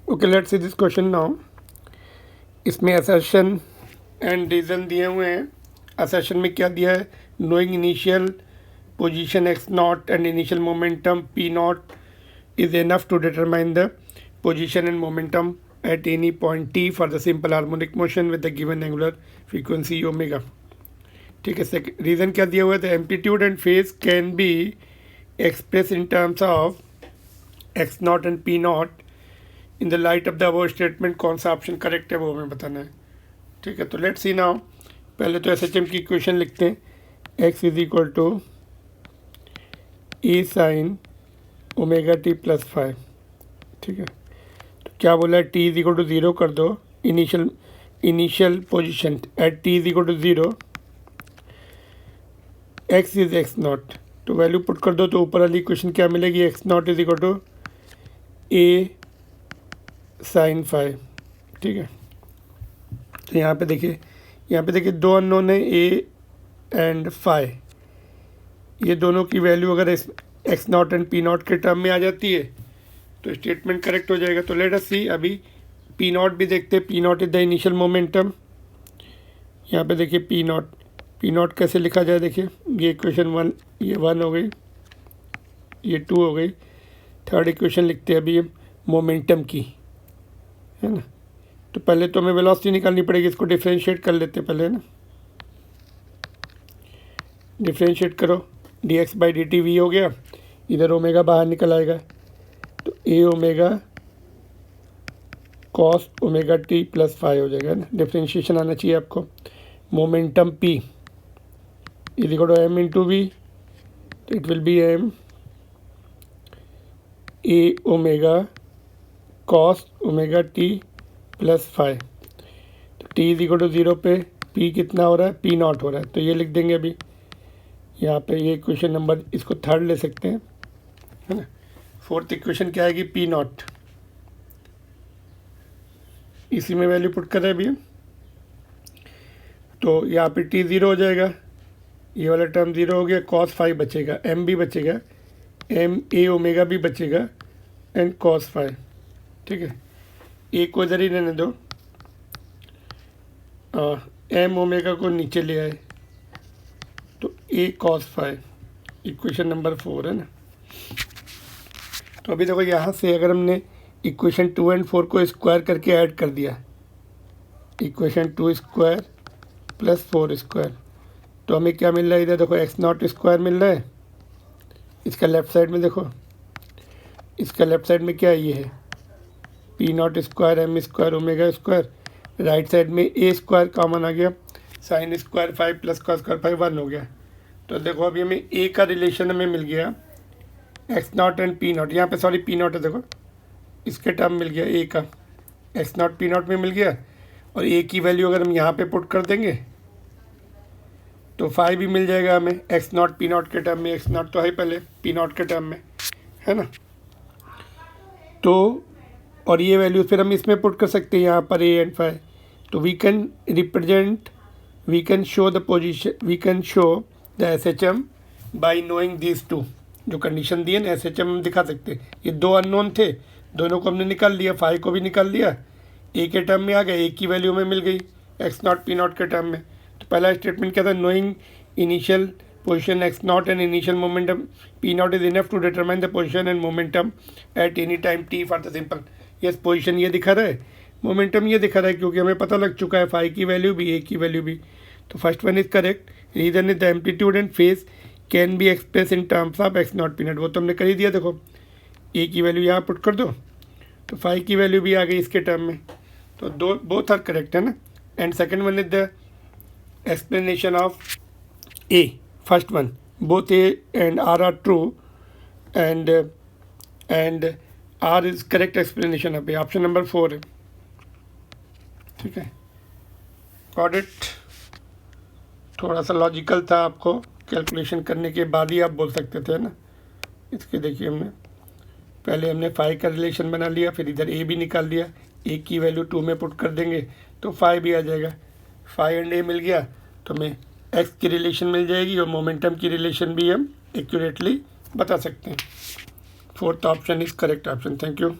Okay, let's see this question now. इसमें assertion and reason दिए हुए हैं। असर्शन में क्या दिया है? Knowing initial position x not and initial momentum p not is enough to determine the position and momentum at any point t for the simple harmonic motion with the given angular frequency omega। ठीक है, reason क्या दिया हुआ है? The amplitude and phase can be express in terms of X not and P not in the light of the above statement. कौन सा option correct है वो हमें बताना है। ठीक है, तो लेट्स सी नाउ। पहले तो SHM की इक्वेशन लिखते हैं। x is equal to E sine omega T plus 5। ठीक है, तो क्या बोला है? t इज इक्वल टू 0 कर दो। Initial position at t is equal to 0, x is x not, तो वैल्यू पुट कर दो। तो ऊपर वाली इक्वेशन क्या मिलेगी? x not is equal to a sine 5। ठीक है, तो यहाँ पे देखिए दो अननोन है a एंड 5। ये दोनों की वैल्यू अगर x not and P not के टर्म में आ जाती है तो स्टेटमेंट करेक्ट हो जाएगा। तो लेट अस सी, अभी पी नॉट भी देखते हैं। P not is the initial momentum. यहाँ पे देखिए पी नॉट कैसे लिखा जाए? देखिए ये इक्वेशन 1, ये 1 हो गई, ये 2 हो गई। थर्ड इक्वेशन लिखते हैं अभी मोमेंटम की, है ना। तो पहले तो हमें वेलोसिटी निकालनी पड़ेगी। इसको डिफ्रेंशिएट कर लेते हैं पहले, है ना। डिफ्रेंशिएट करो, dx बाई dt v हो गया। इधर ओमेगा बाहर निकल आएगा, तो a omega cos omega t plus 5 हो जाएगा ना। डिफ्रेंशिएशन आना चाहिए आपको। Momentum p is equal to m into v, तो it will be m a omega cos omega t plus 5। तो t इज इक्वल टू 0 पे p कितना हो रहा है? p नॉट हो रहा है, तो ये लिख देंगे अभी यहाँ पे। ये इक्वेशन नंबर, इसको थर्ड ले सकते हैं, है ना। फोर्थ इक्वेशन क्या आएगी? पी नॉट, इसी में वैल्यू पुट कर रहे हैं अभी। तो यहाँ पे टी 0 हो जाएगा, ये वाला टर्म 0 हो गया। कॉस 5 बचेगा, एम भी बचेगा, एम ए ओमेगा भी बचेगा एंड कॉस 5। ठीक है, ए को इधर ही रहने दो, एम ओमेगा को नीचे ले आए, तो ए कॉस 5, इक्वेशन नंबर 4 है ना। तो अभी देखो यहाँ से अगर हमने इक्वेशन 2 एंड 4 को स्क्वायर करके ऐड कर दिया, इक्वेशन 2 स्क्वायर प्लस 4 स्क्वायर, तो हमें क्या मिल रहा है? इधर देखो एक्स नॉट स्क्वायर मिल रहा है। इसका लेफ्ट साइड में देखो, इसका लेफ्ट साइड में क्या है? ये है P not square M square omega square. Right side में ए स्क्वायर कॉमन आ गया, sine square 5 plus cos square 5 1 हो गया। तो देखो अभी हमें ए का रिलेशन हमें मिल गया, x not and P not. यहाँ पे सॉरी पी नॉट है, देखो इसके टर्म मिल गया ए का, एक्स नॉट पी नॉट में मिल गया। और ए की वैल्यू अगर हम यहाँ पे पुट कर देंगे तो 5 भी मिल जाएगा हमें एक्स नॉट पी नॉट के टर्म में। एक्स नॉट तो है पहले पी नॉट के टर्म में, है ना। तो और ये वैल्यू फिर हम इसमें पुट कर सकते हैं यहाँ पर ए एंड 5। तो we can represent, we can show the position, we can show the SHM by knowing this two. जो कंडीशन दी है ना, SHM हम दिखा सकते हैं। ये दो अननोन थे, दोनों को हमने निकाल लिया, 5 को भी निकाल लिया, ए के टर्म में आ गया, ए की वैल्यू हमें मिल गई एक्स नॉट पी नॉट के टर्म में। तो पहला स्टेटमेंट क्या था? Knowing initial position X not and initial momentum P not is enough to determine the position and momentum at any time T for the simple. Yes, position ये दिखा रहा है, मोमेंटम ये दिखा रहा है, क्योंकि हमें पता लग चुका है 5 की वैल्यू भी, ए की वैल्यू भी। तो first one is correct. Reason is the amplitude and phase can be express in terms of X not P not. वो तो हमने कर ही दिया। देखो ए की वैल्यू यहाँ पुट कर दो, तो 5 की वैल्यू भी आ गई इसके टर्म में। तो दो बोथ आर करेक्ट, है ना। And second one is the explanation of A, first one, both A and R are true and R is correct explanation of A. Option number 4 है। ठीक है, गॉट इट। थोड़ा सा लॉजिकल था, आपको calculation करने के बाद ही आप बोल सकते थे ना। इसके देखिए हमने पहले 5 का रिलेशन बना लिया, फिर इधर ए भी निकाल लिया, ए की वैल्यू 2 में पुट कर देंगे तो 5 भी आ जाएगा। 5 एंड ए मिल गया तो हमें एक्स की रिलेशन मिल जाएगी और मोमेंटम की रिलेशन भी हम एक्यूरेटली बता सकते हैं। Fourth option is correct option. Thank you.